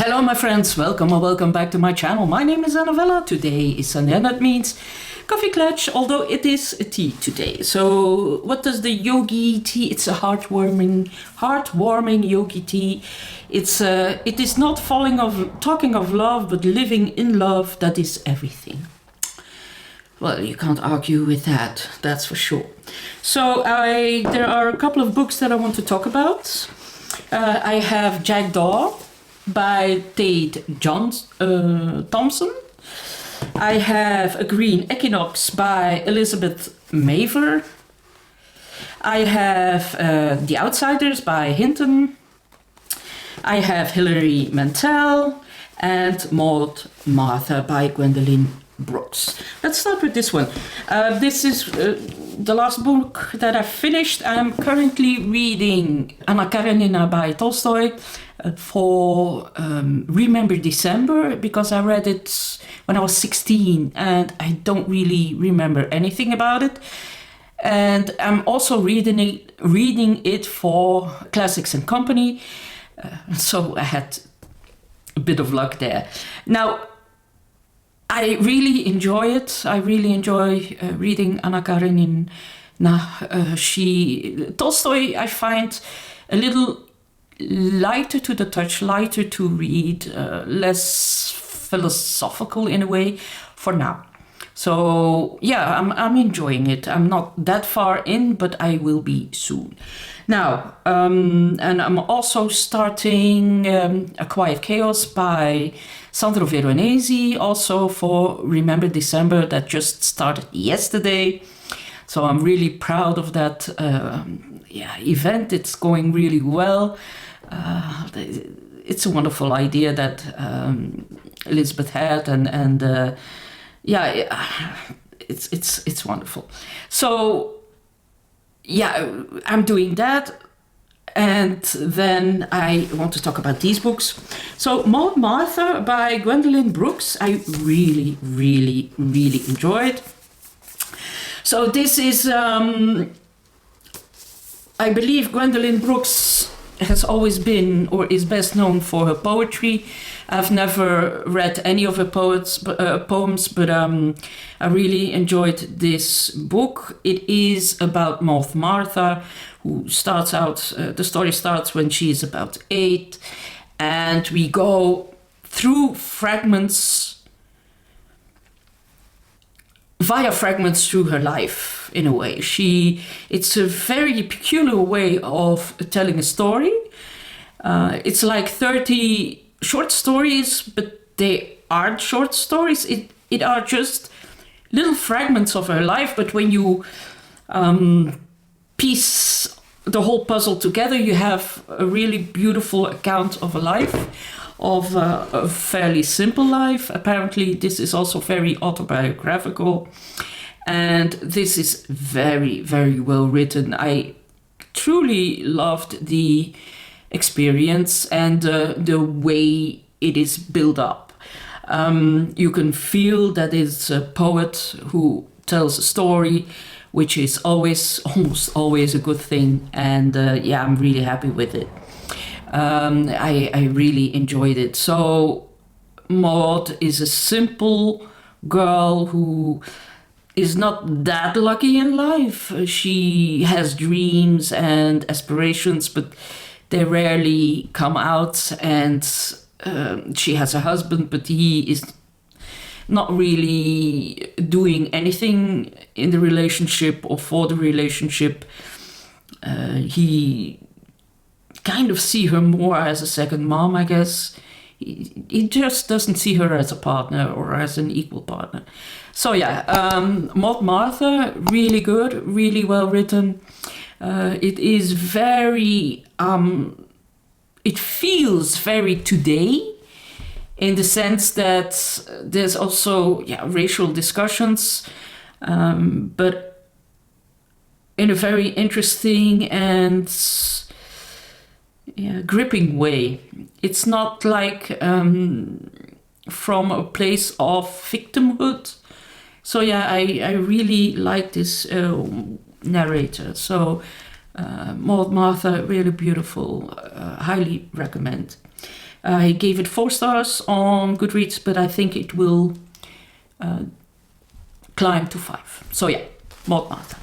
Hello my friends, welcome or welcome back to my channel. My name is Novella. Today is Sunday and that means coffee clutch, although it is a tea today. So what does the yogi tea? It's a heartwarming yogi tea. It is not talking of love, but living in love. That is everything. Well, you can't argue with that, that's for sure. So there are a couple of books that I want to talk about. I have Jackdaw by Tade Thompson. I have a Green Equinox by Mavor. I have The Oudsiders by Hinton. I have Hilary Mantel and Mavor by Gwendolyn. Let's start with this one. This is the last book that I finished. I'm currently reading Karenina by Tolstoy for Remember December, because I read it when I was 16 and I don't really remember anything about it. And I'm also reading it for Classics and Company, so I had a bit of luck there. Now, I really enjoy it. I really enjoy reading Anna Karenina. Tolstoy, I find a little lighter to the touch, lighter to read, less philosophical in a way for now. So yeah, I'm enjoying it. I'm not that far in, but I will be soon. Now, and I'm also starting A Quiet Chaos by Sandro Veronesi, also for Remember December, that just started yesterday. So I'm really proud of that event. It's going really well. It's a wonderful idea that Elizabeth had, and it's wonderful. So yeah, I'm doing that. And then I want to talk about these books. So Mavor by Gwendolyn Brooks, I really, really, really enjoyed. So this is, I believe Gwendolyn Brooks has always been, or is best known for her poetry. I've never read any of her poems, but I really enjoyed this book. It is about Mavor, who starts out, the story starts when she is about 8, and we go through via fragments through her life, in a way. It's a very peculiar way of telling a story. It's like 30 short stories, but they aren't short stories. It are just little fragments of her life, but when you piece the whole puzzle together, you have a really beautiful account of a life, of a fairly simple life. Apparently this is also very autobiographical, and this is very, very well written. I truly loved the experience and the way it is built up. You can feel that it's a poet who tells a story, which is almost always a good thing. And I'm really happy with it. I really enjoyed it. So Maud is a simple girl who is not that lucky in life. She has dreams and aspirations, but they rarely come out. And she has a husband, but he is not really doing anything in the relationship or for the relationship. He kind of see her more as a second mom, I guess. He just doesn't see her as a partner or as an equal partner. So yeah, Mavor, really good, really well written. It is very, it feels very today, in the sense that there's also racial discussions, but in a very interesting and gripping way. It's not like from a place of victimhood. So I really like this narrator. So Mavor, really beautiful, highly recommend. I gave it 4 stars on Goodreads, but I think it will climb to 5. So yeah, Moordmaten.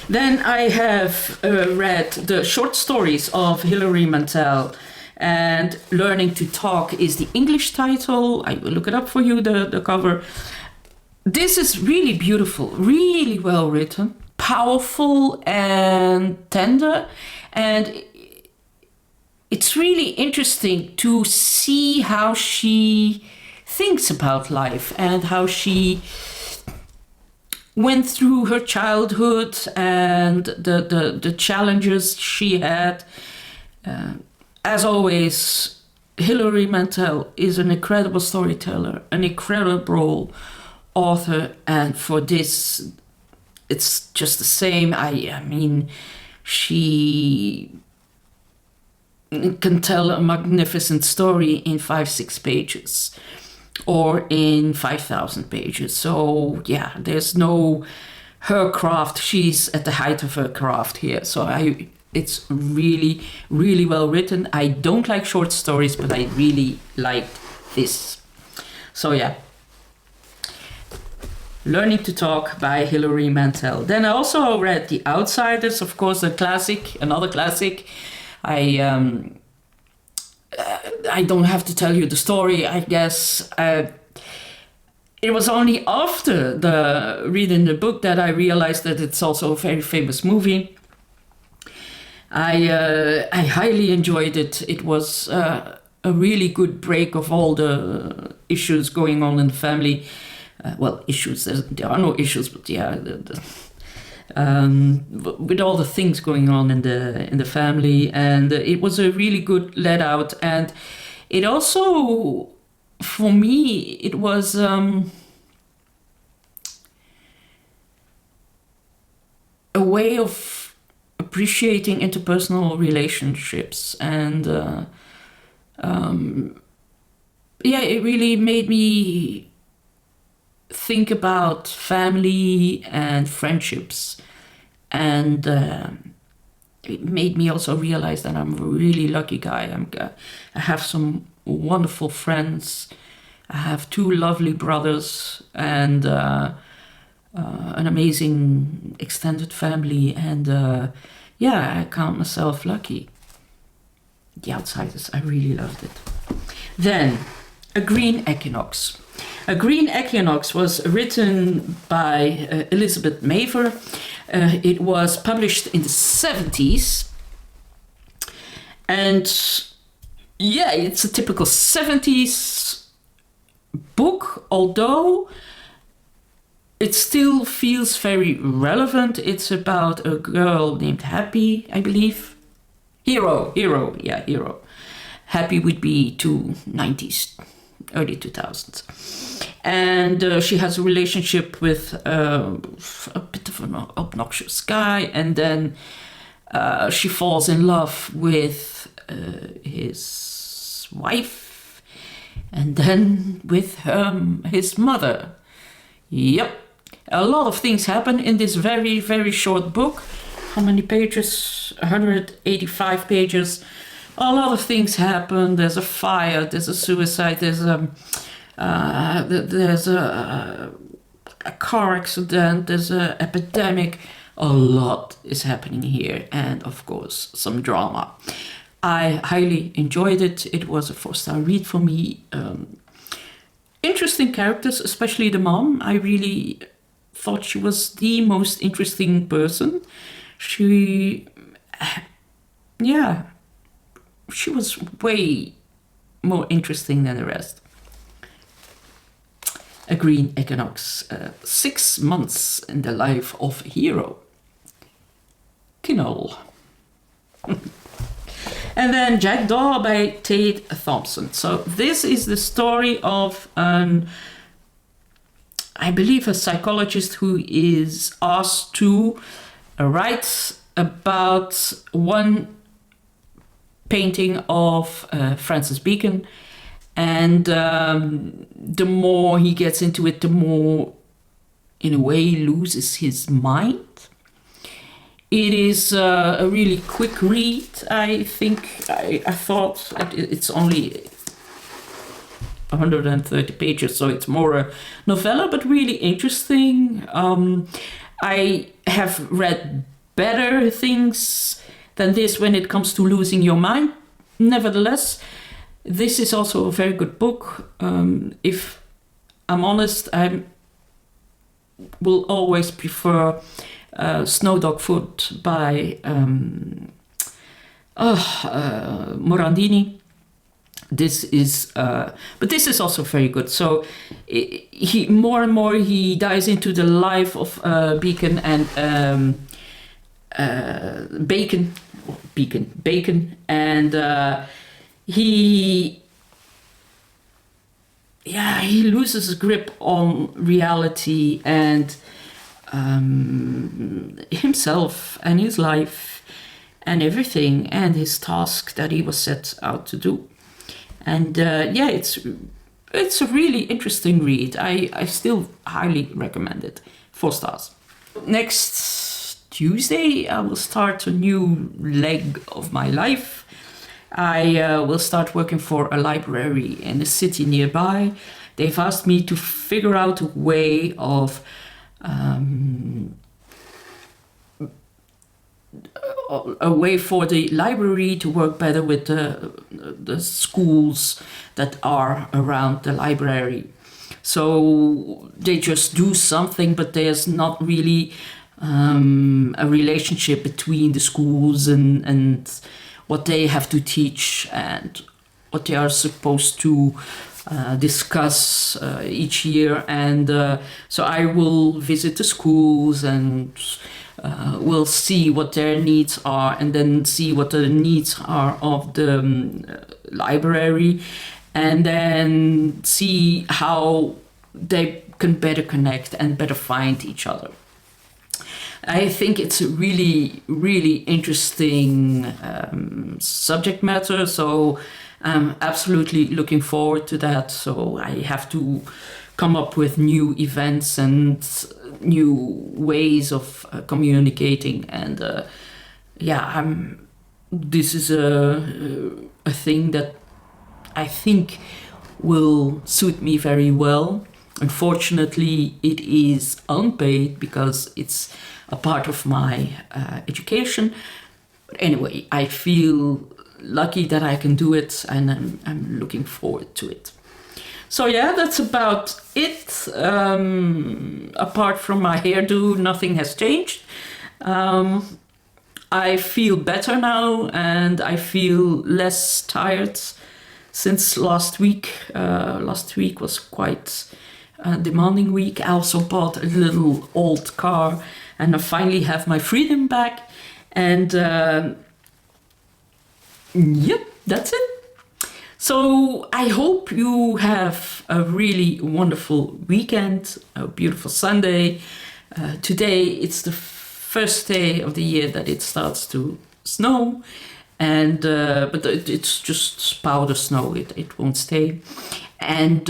Then I have read the short stories of Hilary Mantel, and Learning to Talk is the English title. I will look it up for you, the cover. This is really beautiful, really well written, powerful and tender, and it's really interesting to see how she thinks about life and how she went through her childhood and the challenges she had. As always, Hilary Mantel is an incredible storyteller, an incredible author, and for this, it's just the same. I mean, she can tell a magnificent story in 5-6 pages or in 5,000 pages. So yeah, there's no her craft. She's at the height of her craft here. So it's really, really well written. I don't like short stories, but I really liked this. So yeah, Learning to Talk by Hilary Mantel. Then I also read The Outsiders, of course, a classic, another classic. I don't have to tell you the story, I guess. It was only after reading the book that I realized that it's also a very famous movie. I highly enjoyed it. It was a really good break of all the issues going on in the family. Well, issues, there are no issues, but yeah, with all the things going on in the family, and it was a really good let out. And it also, for me, it was a way of appreciating interpersonal relationships, and yeah, it really made me think about family and friendships, and it made me also realize that I'm a really lucky guy. I have some wonderful friends. I have 2 lovely brothers and an amazing extended family, and yeah, I count myself lucky. The Outsiders, I really loved it. Then, A Green Equinox. A Green Equinox was written by Elizabeth Mavor. It was published in the 70s. And yeah, it's a typical 70s book, although it still feels very relevant. It's about a girl named Happy, I believe. Hero. Happy would be 90s, early 2000s. And she has a relationship with a bit of an obnoxious guy, and then she falls in love with his wife, and then with his mother. Yep, a lot of things happen in this very, very short book. How many pages? 185 pages. A lot of things happen. There's a fire, there's a suicide, there's a car accident, there's an epidemic. A lot is happening here, and of course some drama. I highly enjoyed it. It was a 4-star read for me. Interesting characters, especially the mom. I really thought she was the most interesting person. She was way more interesting than the rest. A Green Equinox, 6 months in the life of a hero. Knoll. And then Jackdaw by Tade Thompson. So this is the story of I believe a psychologist who is asked to write about one painting of Francis Bacon, and the more he gets into it, the more, in a way, loses his mind. It is a really quick read. I think I thought it's only 130 pages, so it's more a novella, but really interesting. I have read better things than this when it comes to losing your mind. Nevertheless, this is also a very good book. If I'm honest, I will always prefer Snow Dog Foot by Morandini. This is, but this is also very good. So he more and more he dives into the life of Bacon and Bacon, and he loses his grip on reality and himself and his life and everything and his task that he was set out to do. And it's a really interesting read. I still highly recommend it. 4 stars. Next Tuesday, I will start a new leg of my life. I will start working for a library in a city nearby. They've asked me to figure out a way of for the library to work better with the schools that are around the library. So they just do something, but there's not really a relationship between the schools and what they have to teach and what they are supposed to discuss each year. And so I will visit the schools and we'll see what their needs are, and then see what the needs are of the library, and then see how they can better connect and better find each other. I think it's a really, really interesting subject matter, so I'm absolutely looking forward to that. So I have to come up with new events and new ways of communicating, and this is a thing that I think will suit me very well. Unfortunately, it is unpaid because it's a part of my education. But anyway, I feel lucky that I can do it, and I'm looking forward to it. So yeah, that's about it. Apart from my hairdo, nothing has changed. I feel better now, and I feel less tired since last week. Last week was quite a demanding week. I also bought a little old car, and I finally have my freedom back. And that's it. So I hope you have a really wonderful weekend, a beautiful Sunday. Today it's the first day of the year that it starts to snow, and but it's just powder snow. It won't stay. And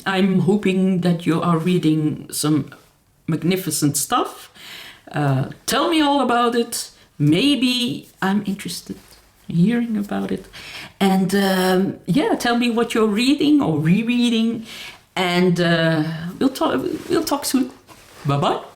I'm hoping that you are reading some magnificent stuff. Tell me all about it. Maybe I'm interested in hearing about it. And tell me what you're reading or rereading, and we'll talk soon. Bye bye.